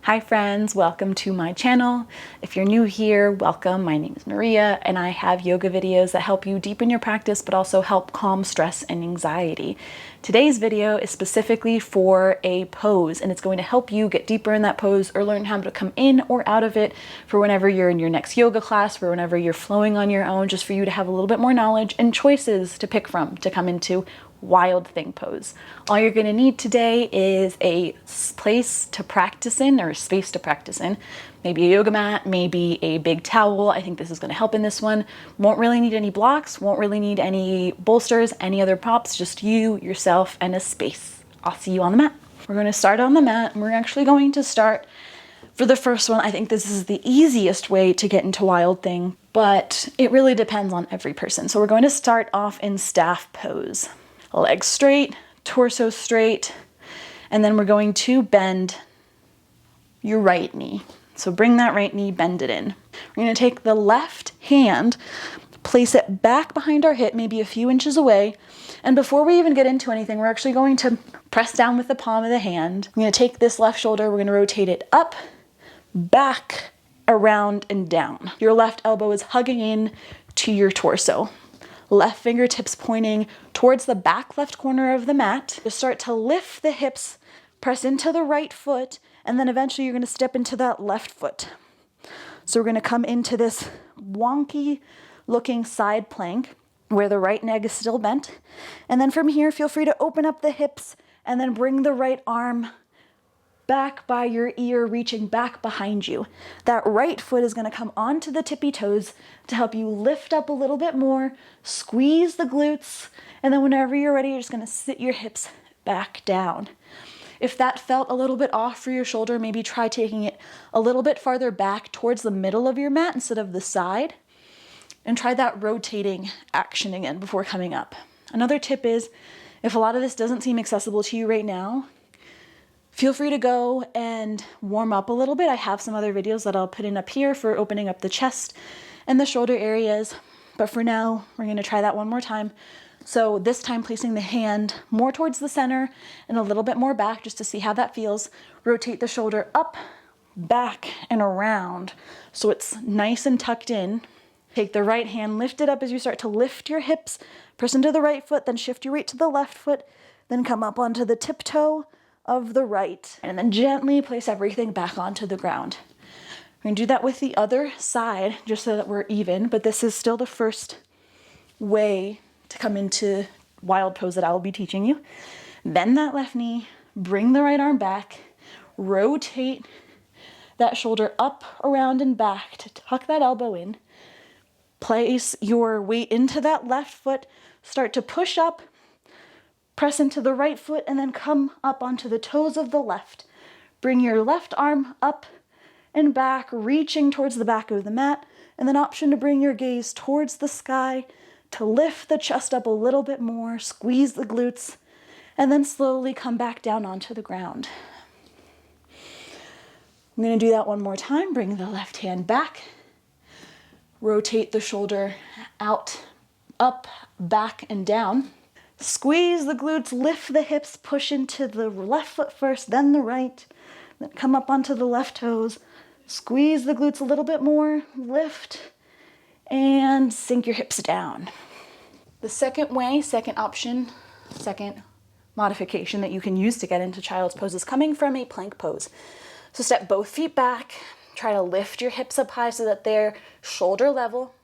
Hi friends, welcome to my channel. If you're new here, welcome. My name is Maria and I have yoga videos that help you deepen your practice but also help calm stress and anxiety. Today's video is specifically for a pose and it's going to help you get deeper in that pose or learn how to come in or out of it for whenever you're in your next yoga class, for whenever you're flowing on your own, just for you to have a little bit more knowledge and choices to pick from to come into wild thing pose. All you're going to need today is a place to practice in, or a space to practice in. Maybe a yoga mat, maybe a big towel. I think this is going to help in this one. Won't really need any blocks, won't really need any bolsters, any other props, just you, yourself, and a space. I'll see you on the mat. We're going to start on the mat, and we're actually going to start for the first one. I think this is the easiest way to get into wild thing, but it really depends on every person. So we're going to start off in staff pose. Legs straight, torso straight, and then we're going to bend your right knee. So bring that right knee, bend it in. We're going to take the left hand, place it back behind our hip, maybe a few inches away. And before we even get into anything, we're actually going to press down with the palm of the hand. I'm going to take this left shoulder, we're going to rotate it up, back, around, and down. Your left elbow is hugging in to your torso. Left fingertips pointing towards the back left corner of the mat. Just start to lift the hips, press into the right foot, and then eventually you're going to step into that left foot. So we're going to come into this wonky looking side plank where the right leg is still bent. And then from here, feel free to open up the hips and then bring the right arm back by your ear, reaching back behind you. That right foot is going to come onto the tippy toes to help you lift up a little bit more, squeeze the glutes, and then whenever you're ready, you're just going to sit your hips back down. If that felt a little bit off for your shoulder, maybe try taking it a little bit farther back towards the middle of your mat instead of the side, and try that rotating action again before coming up. Another tip is, if a lot of this doesn't seem accessible to you right now, feel free to go and warm up a little bit. I have some other videos that I'll put in up here for opening up the chest and the shoulder areas. But for now, we're going to try that one more time. So this time placing the hand more towards the center and a little bit more back just to see how that feels. Rotate the shoulder up, back, and around so it's nice and tucked in. Take the right hand, lift it up as you start to lift your hips. Press into the right foot, then shift your weight to the left foot. Then come up onto the tiptoe of the right, and then gently place everything back onto the ground. We're going to do that with the other side just so that we're even, but this is still the first way to come into wild pose that I will be teaching you. Bend that left knee, bring the right arm back, rotate that shoulder up, around, and back to tuck that elbow in. Place your weight into that left foot, start to push up, press into the right foot, and then come up onto the toes of the left. Bring your left arm up and back, reaching towards the back of the mat, and then option to bring your gaze towards the sky to lift the chest up a little bit more, squeeze the glutes, and then slowly come back down onto the ground. I'm going to do that one more time. Bring the left hand back, rotate the shoulder out, up, back, and down. Squeeze the glutes, lift the hips, push into the left foot first, then the right, then come up onto the left toes, squeeze the glutes a little bit more, lift, and sink your hips down. The second way, second option, second modification that you can use to get into child's pose is coming from a plank pose. So step both feet back, try to lift your hips up high so that they're shoulder level.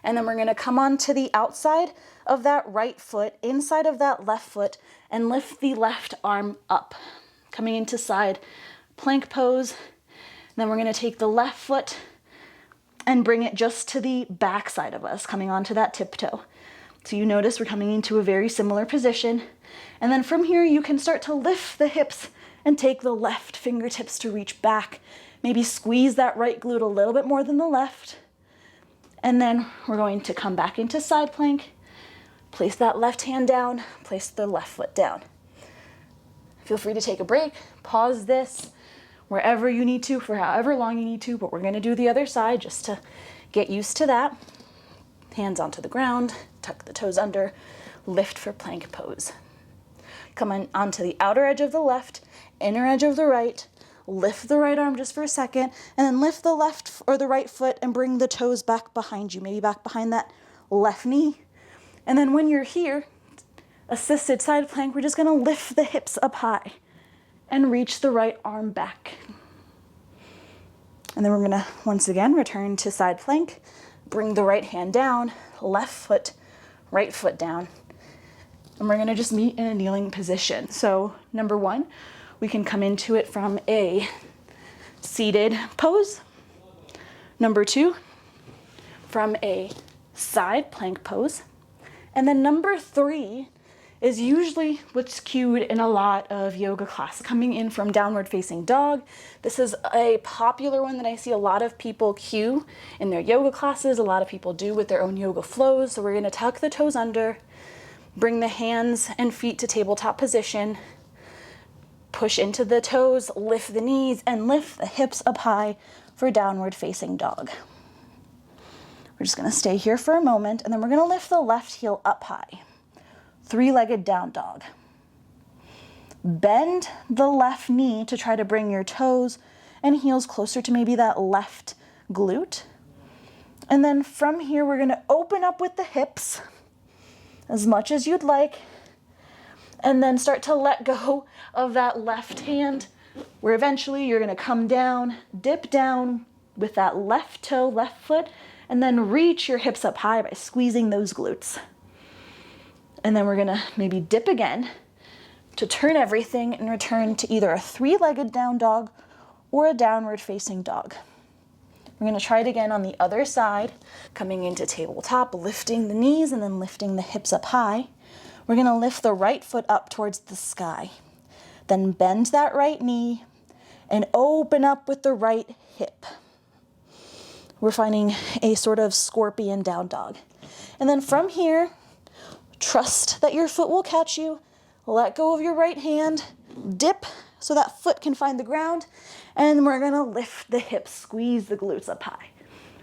And then we're going to come on to the outside of that right foot, inside of that left foot, and lift the left arm up. Coming into side plank pose. Then we're going to take the left foot and bring it just to the back side of us, coming onto that tiptoe. So you notice we're coming into a very similar position. And then from here, you can start to lift the hips and take the left fingertips to reach back. Maybe squeeze that right glute a little bit more than the left. And then we're going to come back into side plank, place that left hand down, place the left foot down. Feel free to take a break, pause this wherever you need to for however long you need to, but we're going to do the other side just to get used to that. Hands onto the ground, tuck the toes under, lift for plank pose. Come on onto the outer edge of the left, inner edge of the right, lift the right arm just for a second, and then lift the left or the right foot and bring the toes back behind you, maybe back behind that left knee. And then when you're here, assisted side plank, we're just gonna lift the hips up high and reach the right arm back. And then we're gonna, once again, return to side plank, bring the right hand down, left foot, right foot down. And we're gonna just meet in a kneeling position. So number one, we can come into it from a seated pose. Number two, from a side plank pose. And then number three is usually what's cued in a lot of yoga class, coming in from downward facing dog. This is a popular one that I see a lot of people cue in their yoga classes. A lot of people do with their own yoga flows. So we're gonna tuck the toes under, bring the hands and feet to tabletop position, push into the toes, lift the knees, and lift the hips up high for downward facing dog. We're just gonna stay here for a moment, and then we're gonna lift the left heel up high. Three-legged down dog. Bend the left knee to try to bring your toes and heels closer to maybe that left glute. And then from here, we're gonna open up with the hips as much as you'd like, and then start to let go of that left hand, where eventually you're gonna come down, dip down with that left toe, left foot, and then reach your hips up high by squeezing those glutes. And then we're gonna maybe dip again to turn everything and return to either a three-legged down dog or a downward facing dog. We're gonna try it again on the other side, coming into tabletop, lifting the knees and then lifting the hips up high. We're gonna lift the right foot up towards the sky. Then bend that right knee and open up with the right hip. We're finding a sort of scorpion down dog. And then from here, trust that your foot will catch you. Let go of your right hand, dip so that foot can find the ground, and we're gonna lift the hips, squeeze the glutes up high.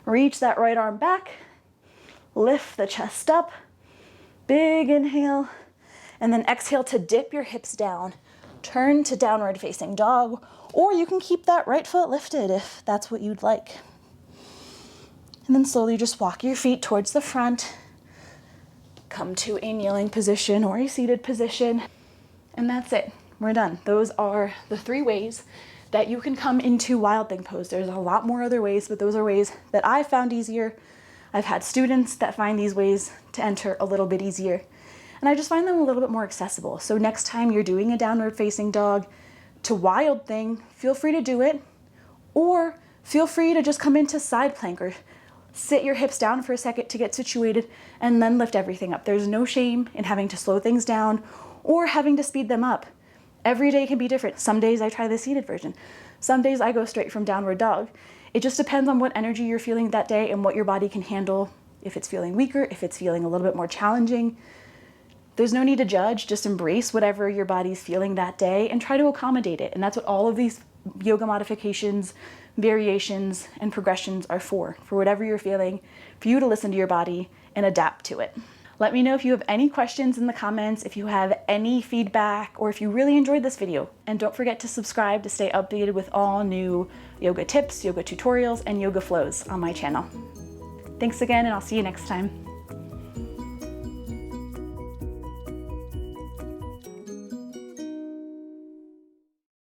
Reach that right arm back, lift the chest up, big inhale, and then exhale to dip your hips down. Turn to downward facing dog, or you can keep that right foot lifted if that's what you'd like. And then slowly just walk your feet towards the front, come to a kneeling position or a seated position, and that's it. We're done. Those are the three ways that you can come into Wild Thing pose. There's a lot more other ways, but those are ways that I found easier. I've had students that find these ways to enter a little bit easier, and I just find them a little bit more accessible. So next time you're doing a downward facing dog to Wild Thing, feel free to do it, or feel free to just come into side plank or sit your hips down for a second to get situated and then lift everything up. There's no shame in having to slow things down or having to speed them up. Every day can be different. Some days I try the seated version. Some days I go straight from downward dog. It just depends on what energy you're feeling that day and what your body can handle. If it's feeling weaker, if it's feeling a little bit more challenging. There's no need to judge, just embrace whatever your body's feeling that day and try to accommodate it. And that's what all of these yoga modifications, variations, and progressions are for whatever you're feeling, for you to listen to your body and adapt to it. Let me know if you have any questions in the comments, if you have any feedback, or if you really enjoyed this video. And don't forget to subscribe to stay updated with all new yoga tips, yoga tutorials, and yoga flows on my channel. Thanks again, and I'll see you next time.